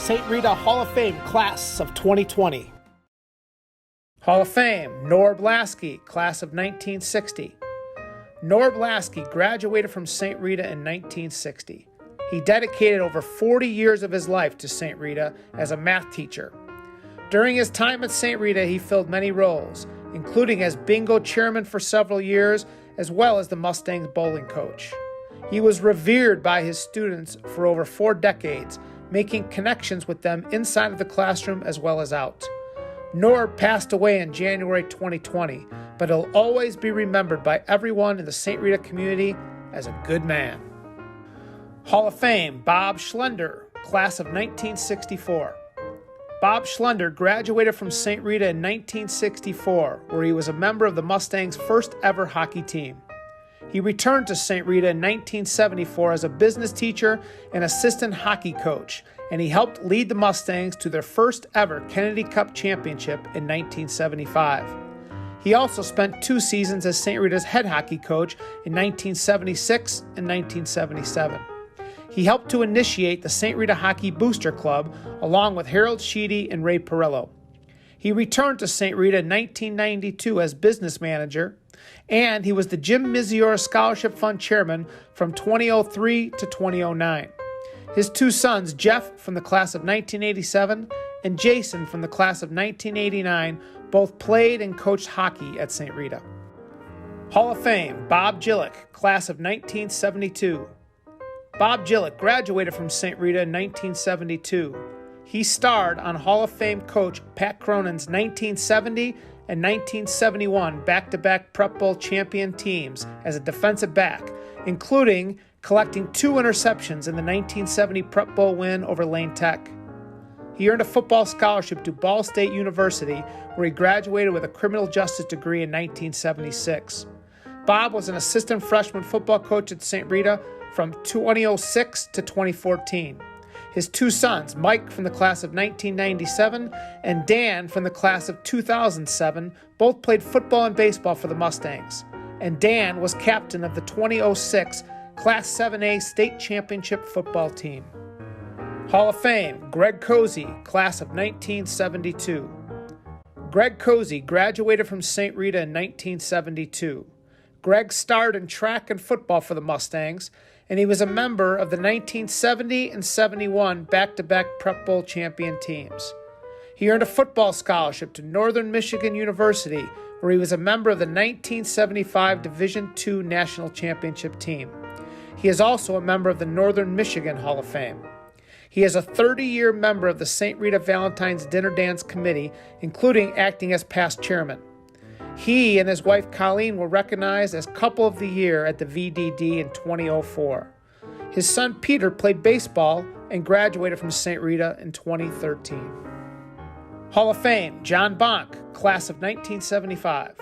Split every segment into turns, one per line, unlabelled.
St. Rita Hall of Fame Class of 2020. Hall of Fame, Norb Lasky, Class of 1960. Norb Lasky graduated from St. Rita in 1960. He dedicated over 40 years of his life to St. Rita as a math teacher. During his time at St. Rita, he filled many roles, including as bingo chairman for several years, as well as the Mustangs bowling coach. He was revered by his students for over 4 decades, making connections with them inside of the classroom as well as out. Norb passed away in January 2020, but he'll always be remembered by everyone in the St. Rita community as a good man. Hall of Fame, Bob Schlender, Class of 1964. Bob Schlender graduated from St. Rita in 1964, where he was a member of the Mustangs' first ever hockey team. He returned to St. Rita in 1974 as a business teacher and assistant hockey coach, and he helped lead the Mustangs to their first ever Kennedy Cup championship in 1975. He also spent 2 seasons as St. Rita's head hockey coach in 1976 and 1977. He helped to initiate the St. Rita Hockey Booster Club along with Harold Sheedy and Ray Piccarillo. He returned to St. Rita in 1992 as business manager, and he was the Jim Mizior Scholarship Fund chairman from 2003 to 2009. His 2 sons, Jeff from the class of 1987 and Jason from the class of 1989, both played and coached hockey at St. Rita. Hall of Fame, Bob Gillick, class of 1972. Bob Gillick graduated from St. Rita in 1972. He starred on Hall of Fame coach Pat Cronin's 1970 and 1971 back-to-back Prep Bowl champion teams as a defensive back, including collecting 2 interceptions in the 1970 Prep Bowl win over Lane Tech. He earned a football scholarship to Ball State University, where he graduated with a criminal justice degree in 1976. Bob was an assistant freshman football coach at St. Rita from 2006 to 2014. His 2 sons, Mike from the class of 1997 and Dan from the class of 2007, both played football and baseball for the Mustangs. And Dan was captain of the 2006 Class 7A State Championship football team. Hall of Fame, Greg Cosey, class of 1972. Greg Cosey graduated from St. Rita in 1972. Greg starred in track and football for the Mustangs, and he was a member of the 1970 and 71 back-to-back Prep Bowl champion teams. He earned a football scholarship to Northern Michigan University, where he was a member of the 1975 Division II National Championship team. He is also a member of the Northern Michigan Hall of Fame. He is a 30-year member of the St. Rita Valentine's Dinner Dance Committee, including acting as past chairman. He and his wife Colleen were recognized as Couple of the Year at the VDD in 2004. His son Peter played baseball and graduated from St. Rita in 2013. Hall of Fame, John Bonk, class of 1975.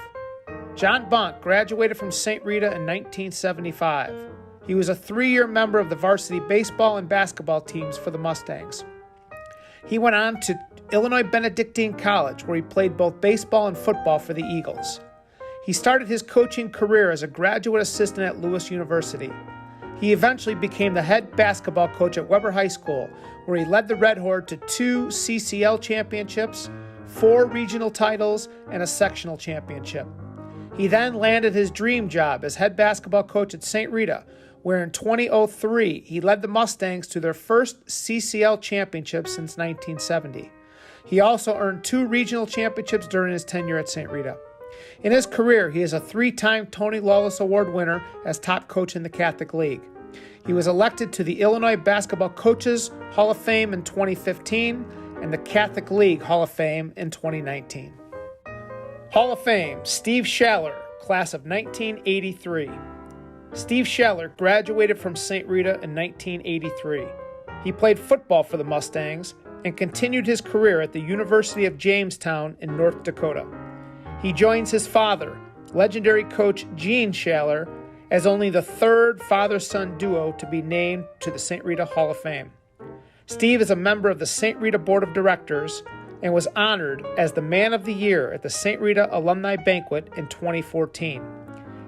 John Bonk graduated from St. Rita in 1975. He was a 3-year member of the varsity baseball and basketball teams for the Mustangs. He went on to Illinois Benedictine College, where he played both baseball and football for the Eagles. He started his coaching career as a graduate assistant at Lewis University. He eventually became the head basketball coach at Weber High School, where he led the Red Horde to 2 CCL championships, 4 regional titles, and a sectional championship. He then landed his dream job as head basketball coach at St. Rita, where in 2003 he led the Mustangs to their first CCL championship since 1970. He also earned 2 regional championships during his tenure at St. Rita. In his career, he is a 3-time Tony Lawless Award winner as top coach in the Catholic League. He was elected to the Illinois Basketball Coaches Hall of Fame in 2015 and the Catholic League Hall of Fame in 2019. Hall of Fame, Steve Schaller, class of 1983. Steve Schaller graduated from St. Rita in 1983. He played football for the Mustangs and continued his career at the University of Jamestown in North Dakota. He joins his father, legendary coach Gene Schaller, as only the 3rd father-son duo to be named to the St. Rita Hall of Fame. Steve is a member of the St. Rita Board of Directors and was honored as the Man of the Year at the St. Rita Alumni Banquet in 2014.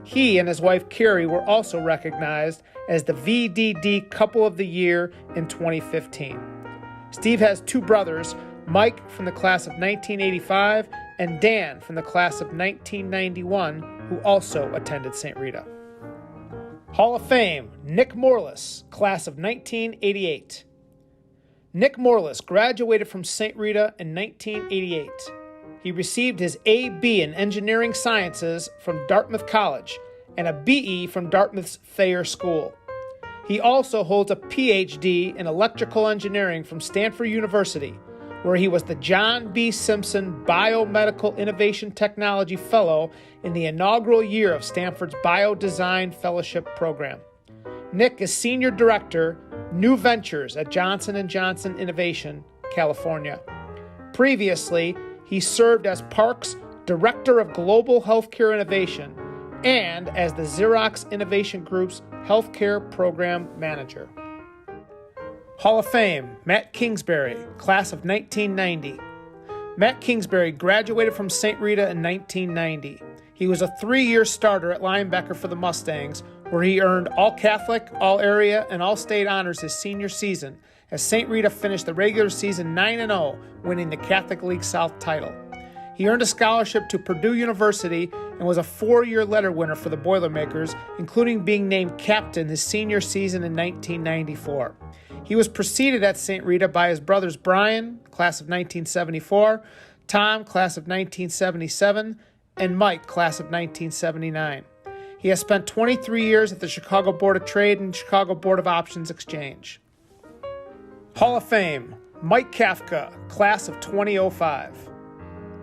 He and his wife Carrie were also recognized as the VDD Couple of the Year in 2015. Steve has two brothers, Mike from the class of 1985 and Dan from the class of 1991, who also attended St. Rita. Hall of Fame, Nick Morlis, class of 1988. Nick Morlis graduated from St. Rita in 1988. He received his A.B. in Engineering Sciences from Dartmouth College and a B.E. from Dartmouth's Thayer School. He also holds a Ph.D. in Electrical Engineering from Stanford University, where he was the John B. Simpson Biomedical Innovation Technology Fellow in the inaugural year of Stanford's Biodesign Fellowship Program. Nick is Senior Director, New Ventures at Johnson & Johnson Innovation, California. Previously, he served as Park's Director of Global Healthcare Innovation and as the Xerox Innovation Group's Healthcare Program Manager. Hall of Fame, Matt Kingsbury, class of 1990. Matt Kingsbury graduated from St. Rita in 1990. He was a 3-year starter at linebacker for the Mustangs, where he earned All-Catholic, All-Area, and All-State honors his senior season, as St. Rita finished the regular season 9-0, winning the Catholic League South title. He earned a scholarship to Purdue University and was a 4-year letter winner for the Boilermakers, including being named captain his senior season in 1994. He was preceded at St. Rita by his brothers Brian, class of 1974, Tom, class of 1977, and Mike, class of 1979. He has spent 23 years at the Chicago Board of Trade and Chicago Board of Options Exchange. Hall of Fame, Mike Kafka, class of 2005.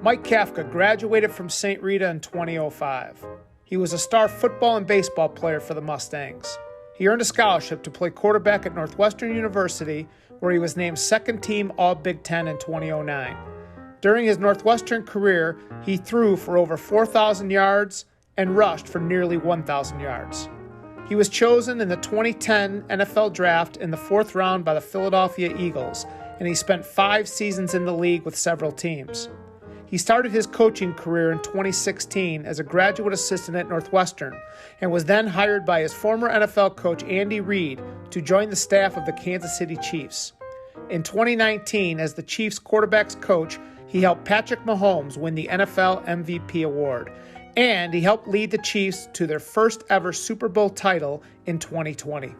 Mike Kafka graduated from St. Rita in 2005. He was a star football and baseball player for the Mustangs. He earned a scholarship to play quarterback at Northwestern University, where he was named second-team All-Big Ten in 2009. During his Northwestern career, he threw for over 4,000 yards and rushed for nearly 1,000 yards. He was chosen in the 2010 NFL Draft in the 4th round by the Philadelphia Eagles, and he spent 5 seasons in the league with several teams. He started his coaching career in 2016 as a graduate assistant at Northwestern and was then hired by his former NFL coach Andy Reid to join the staff of the Kansas City Chiefs. In 2019, as the Chiefs' quarterbacks coach, he helped Patrick Mahomes win the NFL MVP award, and he helped lead the Chiefs to their first ever Super Bowl title in 2020.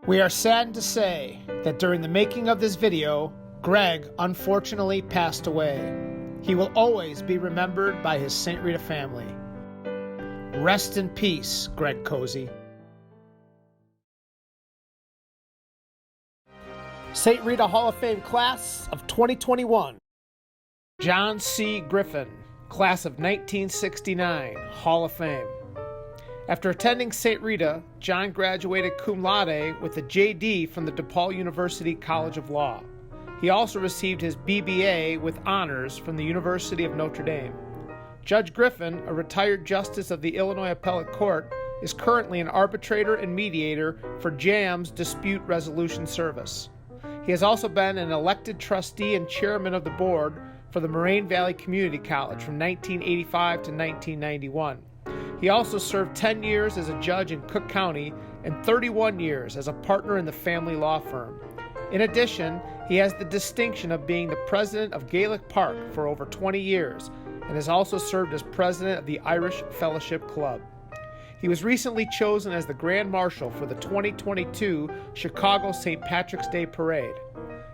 We are saddened to say that during the making of this video, Greg unfortunately passed away. He will always be remembered by his St. Rita family. Rest in peace, Greg Cosey. St. Rita Hall of Fame class of 2021. John C. Griffin, class of 1969, Hall of Fame. After attending St. Rita, John graduated cum laude with a JD from the DePaul University College of Law. He also received his BBA with honors from the University of Notre Dame. Judge Griffin, a retired justice of the Illinois Appellate Court, is currently an arbitrator and mediator for JAM's Dispute Resolution Service. He has also been an elected trustee and chairman of the board for the Moraine Valley Community College from 1985 to 1991. He also served 10 years as a judge in Cook County and 31 years as a partner in the family law firm. In addition, he has the distinction of being the president of Gaelic Park for over 20 years and has also served as president of the Irish Fellowship Club. He was recently chosen as the Grand Marshal for the 2022 Chicago St. Patrick's Day Parade.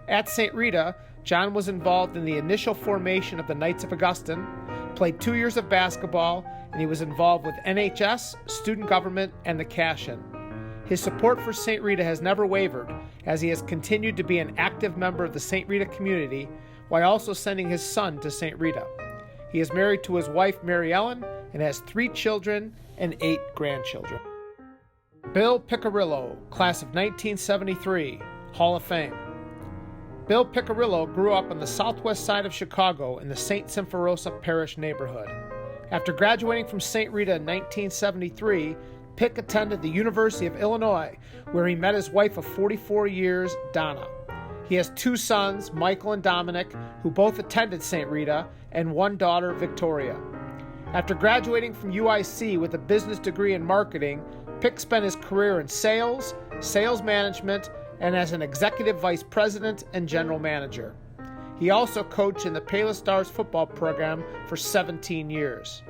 At St. Rita, John was involved in the initial formation of the Knights of Augustine, played 2 years of basketball, and he was involved with NHS, student government, and the cash-in. His support for St. Rita has never wavered, as he has continued to be an active member of the St. Rita community while also sending his son to St. Rita. He is married to his wife, Mary Ellen, and has 3 children and 8 grandchildren. Bill Piccarillo, class of 1973, Hall of Fame. Bill Piccarillo grew up on the southwest side of Chicago in the St. Symphorosa Parish neighborhood. After graduating from St. Rita in 1973, Pick attended the University of Illinois, where he met his wife of 44 years, Donna. He has 2 sons, Michael and Dominic, who both attended St. Rita, and 1 daughter, Victoria. After graduating from UIC with a business degree in marketing, Pick spent his career in sales, sales management, and as an executive vice president and general manager. He also coached in the Payless Stars football program for 17 years.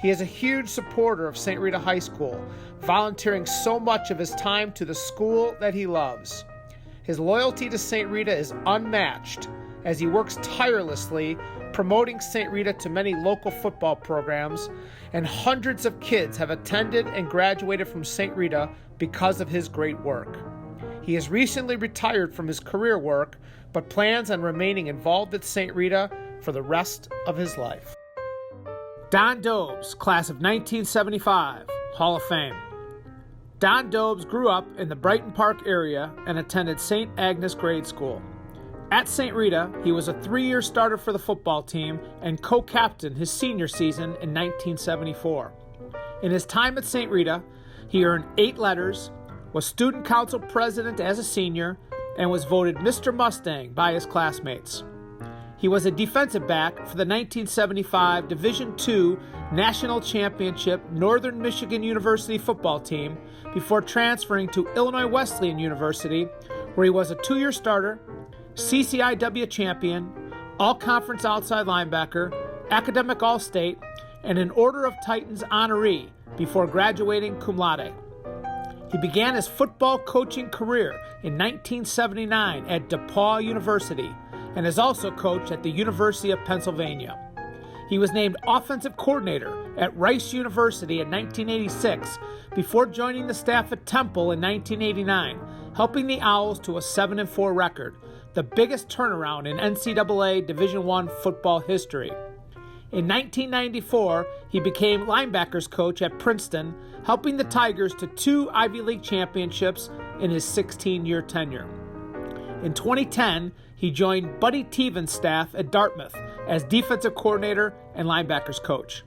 He is a huge supporter of St. Rita High School, volunteering so much of his time to the school that he loves. His loyalty to St. Rita is unmatched, as he works tirelessly promoting St. Rita to many local football programs, and hundreds of kids have attended and graduated from St. Rita because of his great work. He has recently retired from his career work, but plans on remaining involved at St. Rita for the rest of his life. Don Dobbs, class of 1975, Hall of Fame. Don Dobbs grew up in the Brighton Park area and attended St. Agnes Grade School. At St. Rita, he was a 3-year starter for the football team and co-captained his senior season in 1974. In his time at St. Rita, he earned 8 letters, was student council president as a senior, and was voted Mr. Mustang by his classmates. He was a defensive back for the 1975 Division II National Championship Northern Michigan University football team before transferring to Illinois Wesleyan University, where he was a 2-year starter, CCIW champion, all-conference outside linebacker, academic all-state, and an Order of Titans honoree before graduating cum laude. He began his football coaching career in 1979 at DePaul University and has also coached at the University of Pennsylvania. He was named offensive coordinator at Rice University in 1986 before joining the staff at Temple in 1989, helping the Owls to a 7-4 record, the biggest turnaround in NCAA Division I football history. In 1994, he became linebackers coach at Princeton, helping the Tigers to 2 Ivy League championships in his 16-year tenure. In 2010, he joined Buddy Teven's staff at Dartmouth as defensive coordinator and linebackers coach.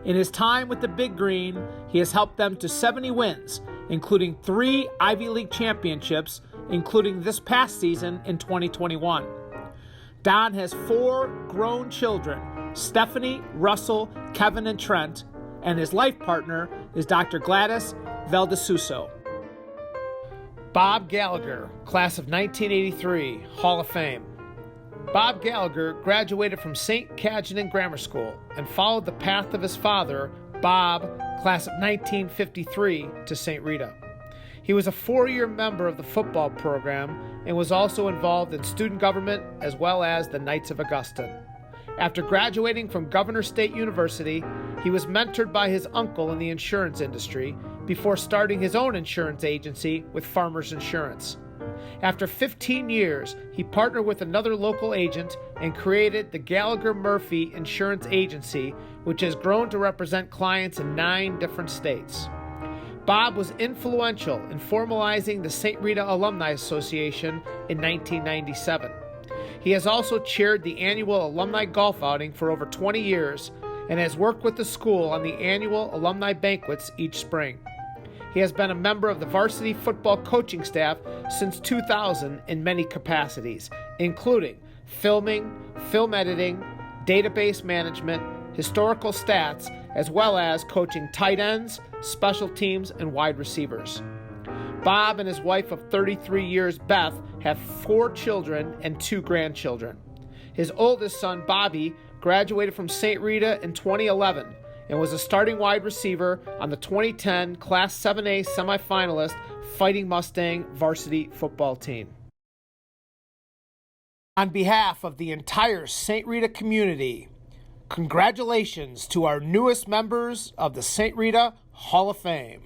In his time with the Big Green, he has helped them to 70 wins, including 3 Ivy League championships, including this past season in 2021. Don has 4 grown children, Stephanie, Russell, Kevin, and Trent, and his life partner is Dr. Gladys Valdasuso. Bob Gallagher, class of 1983, Hall of Fame. Bob Gallagher graduated from St. Cajetan Grammar School and followed the path of his father, Bob, class of 1953, to St. Rita. He was a 4-year member of the football program and was also involved in student government as well as the Knights of Augustine. After graduating from Governor State University, he was mentored by his uncle in the insurance industry before starting his own insurance agency with Farmers Insurance. After 15 years, he partnered with another local agent and created the Gallagher Murphy Insurance Agency, which has grown to represent clients in 9 different states. Bob was influential in formalizing the St. Rita Alumni Association in 1997. He has also chaired the annual alumni golf outing for over 20 years and has worked with the school on the annual alumni banquets each spring. He has been a member of the varsity football coaching staff since 2000 in many capacities, including filming, film editing, database management, historical stats, as well as coaching tight ends, special teams, and wide receivers. Bob and his wife of 33 years, Beth, have 4 children and 2 grandchildren. His oldest son, Bobby, graduated from St. Rita in 2011 and was a starting wide receiver on the 2010 Class 7A semifinalist Fighting Mustang varsity football team. On behalf of the entire St. Rita community, congratulations to our newest members of the St. Rita Hall of Fame.